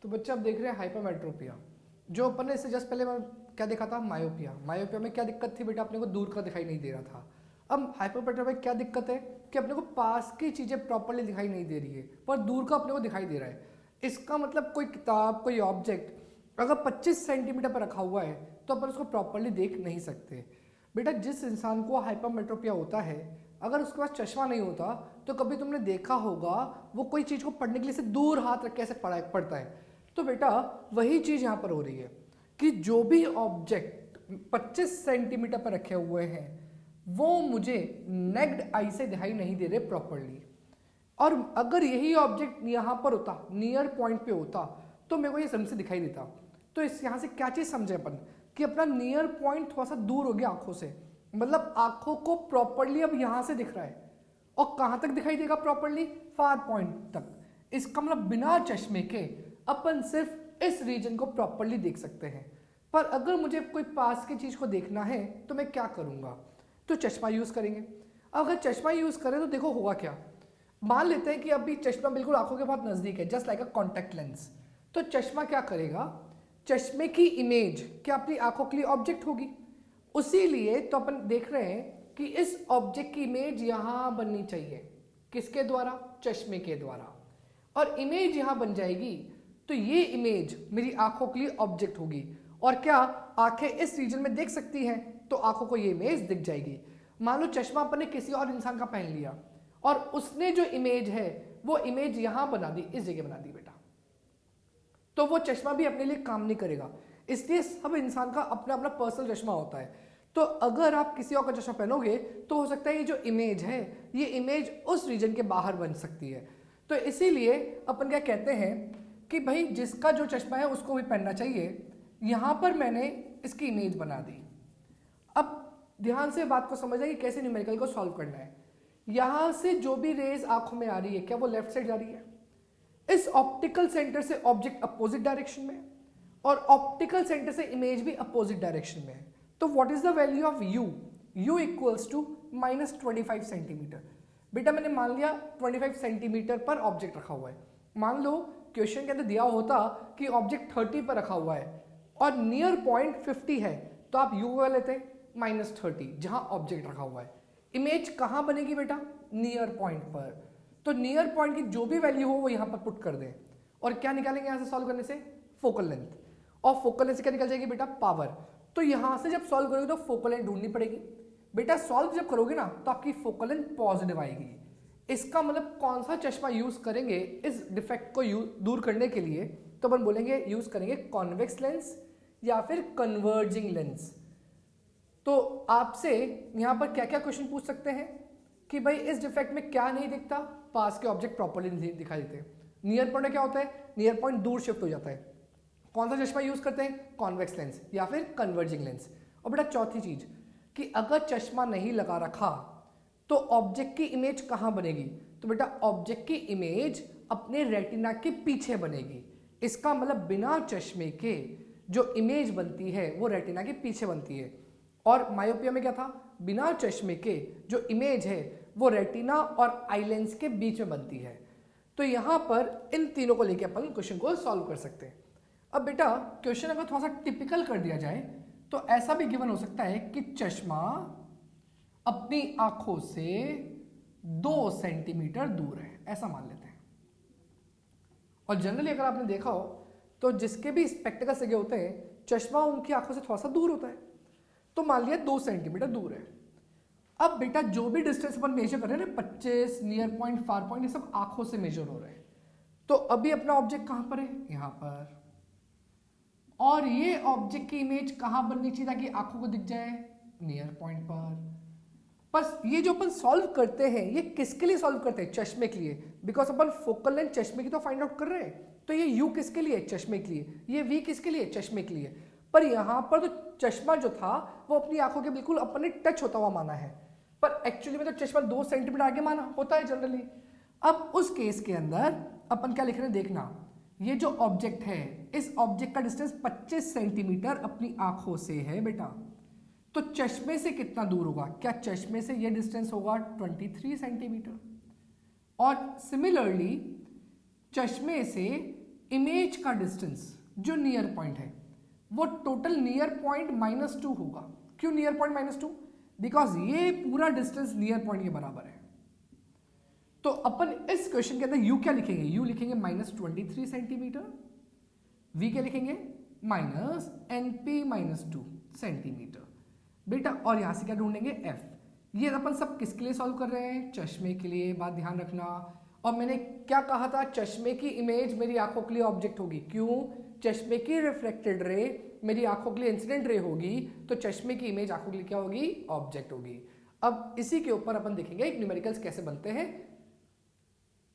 तो बच्चे आप देख रहे हैं हाइपरमेट्रोपिया, जो अपन ने इससे जस्ट पहले मैं क्या देखा था, मायोपिया। मायोपिया में क्या दिक्कत थी बेटा, अपने को दूर का दिखाई नहीं दे रहा था। अब हाइपरमेट्रोपिया में क्या दिक्कत है कि अपने को पास की चीज़ें प्रॉपरली दिखाई नहीं दे रही है, पर दूर का अपने को दिखाई दे रहा है। इसका मतलब कोई किताब, कोई ऑब्जेक्ट अगर 25 सेंटीमीटर पर रखा हुआ है तो अपन उसको प्रॉपरली देख नहीं सकते। बेटा जिस इंसान को हाइपरमेट्रोपिया होता है, अगर उसके पास चश्मा नहीं होता तो कभी तुमने देखा होगा वो कोई चीज़ को पढ़ने के लिए से दूर हाथ रख के ऐसे पढ़ता है। तो बेटा वही चीज़ यहाँ पर हो रही है कि जो भी ऑब्जेक्ट 25 सेंटीमीटर पर रखे हुए हैं वो मुझे नेक्ड आई से दिखाई नहीं दे रहे प्रॉपरली। और अगर यही ऑब्जेक्ट यहाँ पर होता, नियर पॉइंट पे होता, तो मेरे को ये समझ से दिखाई देता। तो इस यहाँ से क्या चीज़ समझे अपन कि अपना नियर पॉइंट थोड़ा सा दूर हो गया आंखों से, मतलब आंखों को प्रॉपरली अब यहाँ से दिख रहा है। और कहाँ तक दिखाई देगा प्रॉपरली, फार पॉइंट तक। इसका मतलब बिना चश्मे के अपन सिर्फ इस रीजन को प्रॉपरली देख सकते हैं। पर अगर मुझे कोई पास की चीज़ को देखना है तो मैं क्या करूँगा, तो चश्मा यूज़ करेंगे। अगर चश्मा यूज़ करें तो देखो होगा क्या, मान लेते हैं कि अभी चश्मा बिल्कुल आंखों के बहुत नज़दीक है, just like a contact lens. तो चश्मा क्या करेगा, चश्मे की इमेज क्या अपनी आंखों के लिए ऑब्जेक्ट होगी, उसी लिए तो अपन देख रहे हैं कि इस ऑब्जेक्ट की इमेज यहाँ बननी चाहिए, किसके द्वारा, चश्मे के द्वारा। और इमेज यहाँ बन जाएगी तो ये इमेज मेरी आंखों के लिए ऑब्जेक्ट होगी। और क्या आंखें इस रीजन में देख सकती हैं, तो आंखों को ये इमेज दिख जाएगी। मान लो चश्मा अपन ने किसी और इंसान का पहन लिया और उसने जो इमेज है वो इमेज यहां बना दी, इस जगह बना दी बेटा, तो वो चश्मा भी अपने लिए काम नहीं करेगा। इसलिए सब इंसान का अपना अपना पर्सनल चश्मा होता है। तो अगर आप किसी और का चश्मा पहनोगे तो हो सकता है ये जो इमेज है ये इमेज उस रीजन के बाहर बन सकती है। तो इसीलिए अपन क्या कहते हैं कि भाई जिसका जो चश्मा है उसको भी पहनना चाहिए। यहां पर मैंने इसकी इमेज बना दी। अब ध्यान से बात को समझना कि कैसे न्यूमेरिकल को सॉल्व करना है। यहां से जो भी रेज आंखों में आ रही है क्या वो लेफ्ट साइड जा रही है, इस ऑप्टिकल सेंटर से ऑब्जेक्ट अपोजिट डायरेक्शन में, और ऑप्टिकल सेंटर से इमेज भी अपोजिट डायरेक्शन में है। तो what is the value of u, u equals to -25 centimetre. बेटा मैंने मान लिया 25 सेंटीमीटर पर ऑब्जेक्ट रखा हुआ है। मान लो क्वेश्चन के अंदर दिया होता कि ऑब्जेक्ट 30 पर रखा हुआ है और नियर पॉइंट 50 है, तो आप यू वाले लेते -30 जहां ऑब्जेक्ट रखा हुआ है। इमेज कहां बनेगी बेटा, नियर पॉइंट पर। तो नियर पॉइंट की जो भी वैल्यू हो वो यहां पर पुट कर दें और क्या निकालेंगे यहां से सॉल्व करने से, फोकल लेंथ। और फोकल लेंथ से क्या निकल जाएगी बेटा, पावर। तो यहां से जब सॉल्व करोगे तो फोकल लेंथ ढूंढनी पड़ेगी। बेटा सॉल्व जब करोगे ना तो आपकी फोकल लेंथ पॉजिटिव आएगी। इसका मतलब कौन सा चश्मा यूज करेंगे इस डिफेक्ट को दूर करने के लिए, तो अपन बोलेंगे यूज करेंगे कॉन्वेक्स लेंस या फिर कन्वर्जिंग लेंस। तो आपसे यहां पर क्या क्या क्वेश्चन पूछ सकते हैं कि भाई इस डिफेक्ट में क्या नहीं दिखता, पास के ऑब्जेक्ट प्रॉपर्ली नहीं दिखाई देते। नियर पॉइंट क्या होता है, नियर पॉइंट दूर शिफ्ट हो जाता है। कौन सा चश्मा यूज करते हैं, कॉन्वेक्स लेंस या फिर कन्वर्जिंग लेंस। और बेटा चौथी चीज कि अगर चश्मा नहीं लगा रखा तो ऑब्जेक्ट की इमेज कहां बनेगी, तो बेटा ऑब्जेक्ट की इमेज अपने रेटिना के पीछे बनेगी। इसका मतलब बिना चश्मे के जो इमेज बनती है वो रेटिना के पीछे बनती है। और मायोपिया में क्या था, बिना चश्मे के जो इमेज है वो रेटिना और आई लेंस के बीच में बनती है। तो यहां पर इन तीनों को लेकर अपन क्वेश्चन को सॉल्व कर सकते हैं। अब बेटा क्वेश्चन अगर थोड़ा सा टिपिकल कर दिया जाए तो ऐसा भी गिवन हो सकता है कि चश्मा अपनी आंखों से 2 सेंटीमीटर दूर है, ऐसा मान लेते हैं। और जनरली अगर आपने देखा हो तो जिसके भी स्पेक्टिकल्स लगे होते हैं चश्मा उनकी आंखों से थोड़ा सा दूर होता है। तो मान लिया 2 सेंटीमीटर दूर है। अब बेटा जो भी डिस्टेंस अपन मेजर कर रहे हैं ना, 25, नियर पॉइंट, फार पॉइंट, ये सब आंखों से मेजर हो रहे हैं। तो अभी अपना ऑब्जेक्ट कहां पर है, यहां पर। और ये ऑब्जेक्ट की इमेज कहां बननी चाहिए ताकि आंखों को दिख जाए, नियर पॉइंट पर। बस ये जो अपन सॉल्व करते हैं ये किसके लिए सॉल्व करते हैं, चश्मे के लिए। बिकॉज अपन फोकल लेंथ चश्मे की तो फाइंड आउट कर रहे हैं। तो ये यू किसके लिए, चश्मे के लिए। ये वी किसके लिए, चश्मे के लिए। पर यहां पर तो चश्मा जो था वो अपनी आंखों के बिल्कुल अपने टच होता हुआ माना है, पर एक्चुअली में तो चश्मा 2 सेंटीमीटर आगे माना होता है जनरली। अब उस केस के अंदर अपन क्या लिख रहे हैं देखना, ये जो ऑब्जेक्ट है इस ऑब्जेक्ट का डिस्टेंस 25 सेंटीमीटर अपनी आंखों से है बेटा। तो चश्मे से कितना दूर होगा, क्या चश्मे से ये डिस्टेंस होगा 23 सेंटीमीटर। और सिमिलरली चश्मे से इमेज का डिस्टेंस जो नियर पॉइंट है वो टोटल नियर पॉइंट -2 होगा। क्यों नियर पॉइंट -2? बिकॉज ये पूरा डिस्टेंस नियर पॉइंट के बराबर है। तो अपन इस क्वेश्चन के अंदर u क्या लिखेंगे? u लिखेंगे -23 सेंटीमीटर, v क्या लिखेंगे? -2 सेंटीमीटर बेटा। और यहां से क्या ढूंढेंगे? f। ये अपन सब किसके लिए सॉल्व कर रहे हैं? चश्मे के लिए, बात ध्यान रखना। और मैंने क्या कहा था? चश्मे की इमेज मेरी आंखों के लिए ऑब्जेक्ट होगी। क्यों? चश्मे की रिफ्लेक्टेड रे मेरी आंखों के लिए इंसिडेंट रे होगी, तो चश्मे की इमेज आंखों के लिए क्या होगी? ऑब्जेक्ट होगी। अब इसी के ऊपर अपन देखेंगे न्यूमेरिकल्स कैसे बनते हैं।